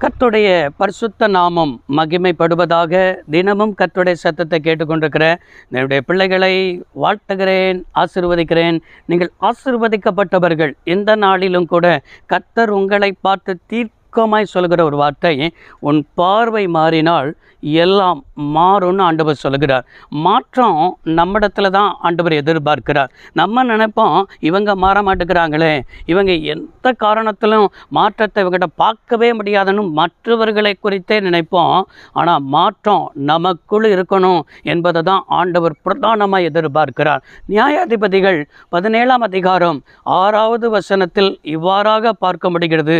கர்த்தருடைய பரிசுத்த நாமம் மகிமைப்படுவதாக. தினமும் கர்த்தருடைய சத்தத்தை கேட்டுக்கொண்டிருக்கிற என்னுடைய பிள்ளைகளை வாழ்த்துகிறேன், ஆசீர்வதிக்கிறேன். நீங்கள் ஆசீர்வதிக்கப்பட்டவர்கள். இந்த நாளிலும் கூட கர்த்தர் உங்களை பார்த்து தீர்க்கமாய் சொல்கிற ஒரு வார்த்தை, உன் பார்வை மாறினால் எல்லாம் மாறும்னு ஆண்டவர் சொல்கிறார். மாற்றம் நம்மிடத்துல தான் ஆண்டவர் எதிர்பார்க்கிறார். நம்ம நினைப்போம், இவங்க மாற மாட்டேங்கிறாங்களே, இவங்க எந்த காரணத்திலும் மாற்றத்தை இவங்கிட்ட பார்க்கவே முடியாதுன்னு மற்றவர்களை குறித்தே நினைப்போம். ஆனால் மாற்றம் நமக்குள் இருக்கணும் என்பதை தான் ஆண்டவர் பிரதானமாக எதிர்பார்க்கிறார். நியாயாதிபதிகள் 17ஆம் அதிகாரம் 6வது வசனத்தில் இவ்வாறாக பார்க்க முடிகிறது.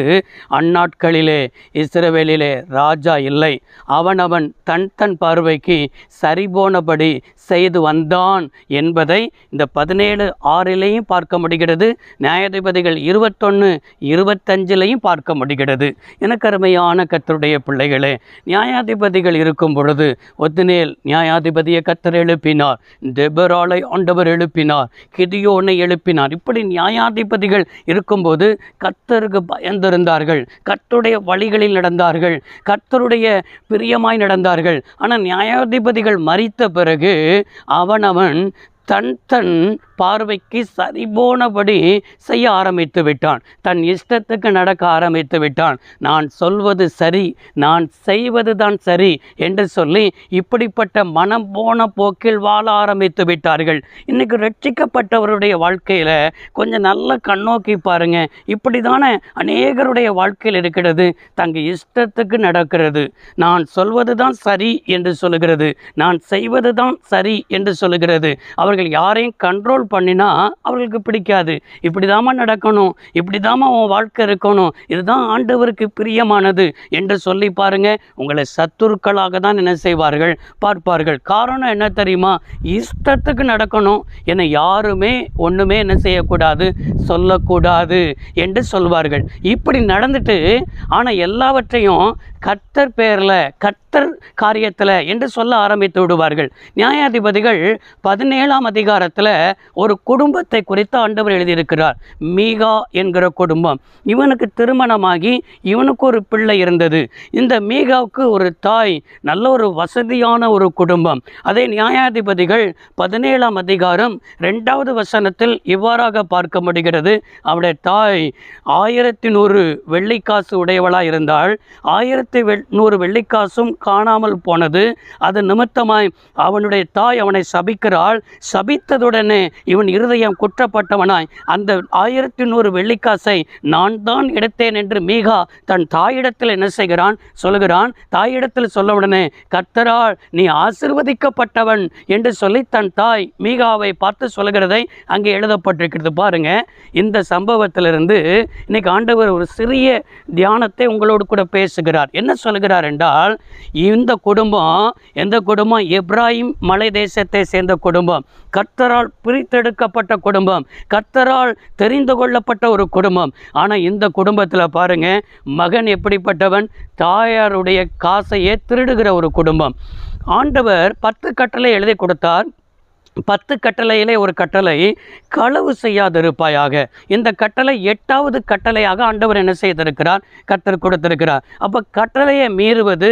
அந்நாட்களிலே இஸ்ரவேலிலே ராஜா இல்லை, அவனவன் தன் தன் பார்வைக்கு சரிபோனபடி செய்து வந்தான் என்பதை இந்த 17:6 பார்க்க முடிகிறது. நியாயாதிபதிகள் 21:25 பார்க்க முடிகிறது. எனக்கு அருமையான கர்த்தருடைய பிள்ளைகளே, நியாயாதிபதிகள் இருக்கும் பொழுது ஒத்னியேல் நியாயாதிபதியை கர்த்தர் எழுப்பினார், தெபொராளை ஆண்டவர் எழுப்பினார், கிதியோனை எழுப்பினார். இப்படி நியாயாதிபதிகள் இருக்கும்போது கர்த்தருக்கு பயந்திருந்தார்கள், கர்த்தருடைய வழிகளில் நடந்தார்கள், கர்த்தருடைய பிரியமாய் நடந்தார்கள். ஆனால் நியாயாதிபதிகள் மரித்த பிறகு அவனவன் தன் தன் பார்வைக்கு சரிபோனபடி செய்ய ஆரம்பித்து விட்டான். தன் இஷ்டத்துக்கு நடக்க ஆரம்பித்து விட்டான். நான் சொல்வது சரி, நான் செய்வது தான் சரி என்று சொல்லி இப்படிப்பட்ட மனம் போன போக்கில் வாழ ஆரம்பித்து விட்டார்கள். இன்றைக்கி ரட்சிக்கப்பட்டவருடைய வாழ்க்கையில் கொஞ்சம் நல்ல கண்ணோக்கி பாருங்க. இப்படி தானே அநேகருடைய வாழ்க்கையில் இருக்கிறது. தங்கள் இஷ்டத்துக்கு நடக்கிறது, நான் சொல்வது தான் சரி என்று சொல்லுகிறது, நான் செய்வது தான் சரி என்று சொல்லுகிறது. அவர்கள் யாரையும் கண்ட்ரோல் பண்ணினா அவர்களுக்கு பிடிக்காது. இப்படி தாமா நடக்கணும், இப்படி தாமா உன் வாழ்க்கை இருக்கணும், இதுதான் ஆண்டவருக்கு பிரியமானது என்று சொல்லி பாருங்க. உங்களை சத்துருக்களாக தான் என்ன செய்வார்கள், பார்ப்பார்கள். காரணம் என்ன தெரியுமா? இஷ்டத்துக்கு நடக்கணும், என்னை யாருமே ஒன்றுமே என்ன செய்யக்கூடாது, சொல்லக்கூடாது என்று சொல்வார்கள். இப்படி நடந்துட்டு ஆனால் எல்லாவற்றையும் கர்த்தர் பேரில், கர்த்தர் காரியத்தில் என்று சொல்ல ஆரம்பித்து விடுவார்கள். நியாயாதிபதிகள் 17ஆம் அதிகாரத்தில் ஒரு குடும்பத்தை குறித்து ஆண்டவர் எழுதியிருக்கிறார். மீகா என்கிற குடும்பம். இவனுக்கு திருமணமாகி இவனுக்கு ஒரு பிள்ளை இருந்தது. இந்த மீகாவுக்கு ஒரு தாய், நல்ல ஒரு வசதியான ஒரு குடும்பம். அதே நியாயாதிபதிகள் 17ஆம் அதிகாரம் 2வது வசனத்தில் இவ்வாறாக பார்க்க முடிகிறது. அவனுடைய தாய் 1100 வெள்ளிக்காசு உடையவளாக இருந்தாள். 1100 வெள்ளிக்காசும் காணாமல் போனது. அது நிமித்தமாய் அவனுடைய தாய் அவனை சபிக்கிறாள். சபித்ததுடனே இவன் இருதயம் குற்றப்பட்டவனாய் அந்த 1100 வெள்ளிக்காசை நான் தான் எடுத்தேன் என்று மீகா தன் தாயிடத்தில் என்ன செய்கிறான், சொல்லுகிறான். தாயிடத்தில் சொல்லவுடனே கர்த்தரால் நீ ஆசீர்வதிக்கப்பட்டவன் என்று சொல்லி தன் தாய் மீகாவை பார்த்து சொல்லுகிறதை அங்கே எழுதப்பட்டிருக்கிறது. பாருங்க, இந்த சம்பவத்திலிருந்து இன்னைக்கு ஆண்டவர் ஒரு சிறிய தியானத்தை உங்களோடு கூட பேசுகிறார். என்ன சொல்கிறார் என்றால், இந்த குடும்பம் எந்த குடும்பம்? எப்ராயிம் மலை தேசத்தை சேர்ந்த குடும்பம், கர்த்தரால் பிரித்தெடுக்கப்பட்ட குடும்பம், கர்த்தரால் தெரிந்து கொள்ளப்பட்ட ஒரு குடும்பம். ஆனால் இந்த குடும்பத்தில் பாருங்க, மகன் எப்படிப்பட்டவன்? தாயாருடைய காசையே திருடுகிற ஒரு குடும்பம். ஆண்டவர் 10 கட்டளை எழுதி கொடுத்தார். 10 கட்டளையிலே ஒரு கட்டளை, களவு செய்யாதிருப்பாயாக. இந்த கட்டளை 8வது கட்டளையாக ஆண்டவர் என்ன செய்திருக்கிறார், கர்த்தர் கொடுத்திருக்கிறார். அப்போ கட்டளையை மீறுவது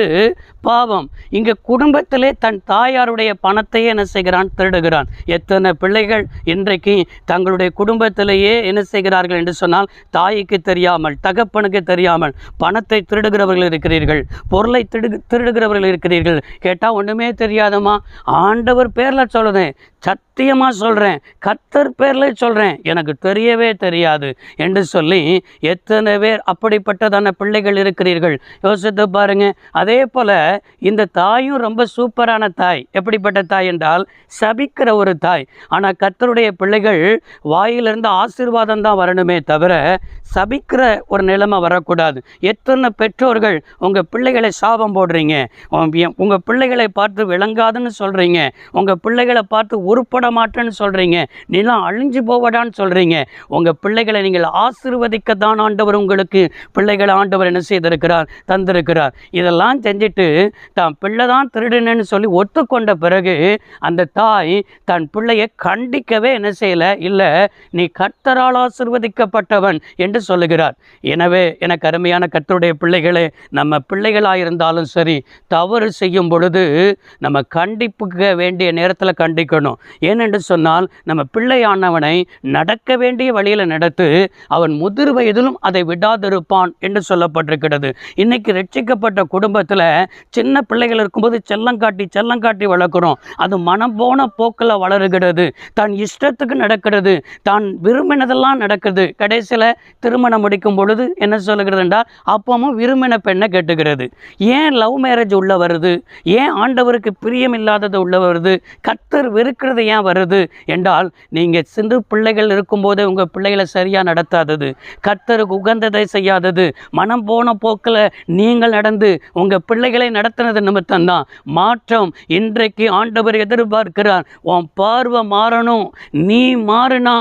பாவம். இங்கே குடும்பத்திலே தன் தாயாருடைய பணத்தையே என்ன செய்கிறான், திருடுகிறான். எத்தனை பிள்ளைகள் இன்றைக்கு தங்களுடைய குடும்பத்திலேயே என்ன செய்கிறார்கள் என்று சொன்னால், தாய்க்கு தெரியாமல், தகப்பனுக்கு தெரியாமல் பணத்தை திருடுகிறவர்கள் இருக்கிறீர்கள், பொருளை திருடுகிறவர்கள் இருக்கிறீர்கள். கேட்டால் ஒன்றுமே தெரியாதம்மா, ஆண்டவர் பேரில் சொல்லுதேன், சத்தியமாக சொல்கிறேன், கர்த்தர் பேரில் சொல்கிறேன், எனக்கு தெரியவே தெரியாது என்று சொல்லி எத்தனை பேர் அப்படிப்பட்டதான பிள்ளைகள் இருக்கிறீர்கள். யோசித்து பாருங்க. அதே போல் இந்த தாயும் ரொம்ப சூப்பரான தாய். எப்படிப்பட்ட தாய் என்றால் சபிக்கிற ஒரு தாய். ஆனால் கர்த்தருடைய பிள்ளைகள் வாயிலிருந்து ஆசீர்வாதம் தான் வரணுமே தவிர சபிக்கிற ஒரு நிலைமை வரக்கூடாது. எத்தனை பெற்றோர்கள் உங்கள் பிள்ளைகளை சாபம் போடுறீங்க, உங்கள் பிள்ளைகளை பார்த்து விளங்காதுன்னு சொல்கிறீங்க, உங்கள் பிள்ளைகளை பார்த்து உருப்பட மாட்டேன்னு சொல்கிறீங்க, நீலாம் அழிஞ்சு போவடான்னு சொல்கிறீங்க. உங்கள் பிள்ளைகளை நீங்கள் ஆசீர்வதிக்க தான் ஆண்டவர் உங்களுக்கு பிள்ளைகளை ஆண்டவர் என்ன செய்திருக்கிறார், தந்திருக்கிறார். இதெல்லாம் செஞ்சுட்டு தான் பிள்ளை தான் திருடுனேன்னு சொல்லி ஒத்துக்கொண்ட பிறகு அந்த தாய் தன் பிள்ளையை கண்டிக்கவே என்ன செய்யலை, இல்லை நீ கர்த்தரால் ஆசீர்வதிக்கப்பட்டவன் என்று சொல்லுகிறார். எனவே எனக்கு அருமையான கர்த்தருடைய பிள்ளைகளே, நம்ம பிள்ளைகளாக இருந்தாலும் சரி, தவறு செய்யும் பொழுது நம்ம கண்டிப்புக்க வேண்டிய நேரத்தில் கண்டிக்கணும். ஏனென்று சொன்னால் நம்ம பிள்ளையானவனை நடக்க வேண்டிய வழியில் நடத்து, அவன் முதிர் வயதிலும் அதை விடாதிருப்பான் என்று சொல்லப்பட்டிருக்கிறது. இன்னைக்கு ரட்சிக்கப்பட்ட குடும்பத்தில் சின்ன பிள்ளைகள் இருக்கும்போது செல்லங்காட்டி வளர்க்குறோம். அது மனம் போன போக்கில் வளருகிறது, தன் இஷ்டத்துக்கு நடக்கிறது, தான் விரும்பினதெல்லாம் நடக்குது. கடைசியில் திருமணம் முடிக்கும் பொழுது என்ன சொல்லுகிறது என்றால் அப்பவும் விரும்பின பெண்ணை கெட்டுகிறது. ஏன் லவ் மேரேஜ் உள்ள வருது, ஏன் ஆண்டவருக்கு பிரியம் இல்லாதது உள்ள வருது, கர்த்தர் வெறுக்கிறது ஏன் வருது என்றால் நீங்கள் சிறு பிள்ளைகள் இருக்கும்போதே உங்கள் பிள்ளைகளை சரியாக நடத்தாதது, கர்த்தருக்கு உகந்ததை செய்யாதது, மனம் போன போக்கில் நீங்கள் நடந்து உங்கள் பிள்ளைகளை நடத்தினது நிமித்தம்தான். மாற்றம் இன்றைக்கு ஆண்டவர் எதிர்பார்க்கிறார். உன் பார்வை மாறணும், நீ மாறினா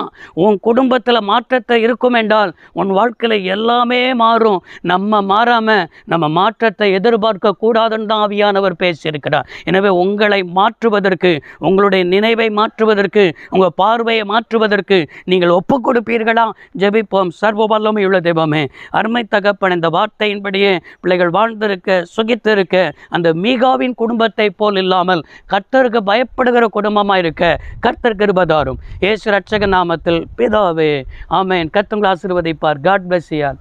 உன் குடும்பத்தில் மாற்றத்தை இருக்கும் என்றால் உன் வாழ்க்கையில் எல்லாமே மாறும். நம்ம மாறாமல் நம்ம மாற்றத்தை எதிர்பார்க்க கூடாதுன்னு தான் ஆவியானவர் பேசியிருக்கிறார். எனவே உங்களை மாற்றுவதற்கு, உங்களுடைய நினைவை மாற்றுவதற்கு, உங்கள் பார்வையை மாற்றுவதற்கு நீங்கள் ஒப்பு கொடுப்பீர்களா? ஜெபிப்போம். சர்வ வல்லமை உள்ள தெய்வமே, அருமை தகப்பன், இந்த வார்த்தையின்படியே பிள்ளைகள் வாழ்ந்திருக்க, சுகித்திருக்க, அந்த மீகாவின் குடும்பத்தை போல் இல்லாமல் கர்த்தருக்கு பயப்படுகிற குடும்பமாக இருக்க கர்த்தர் கிருபை தாரும். இயேசு ரட்சக நாமத்தில் பிதாவே, ஆமென். கர்த்தர் உங்களை ஆசீர்வதிப்பார். God bless you all.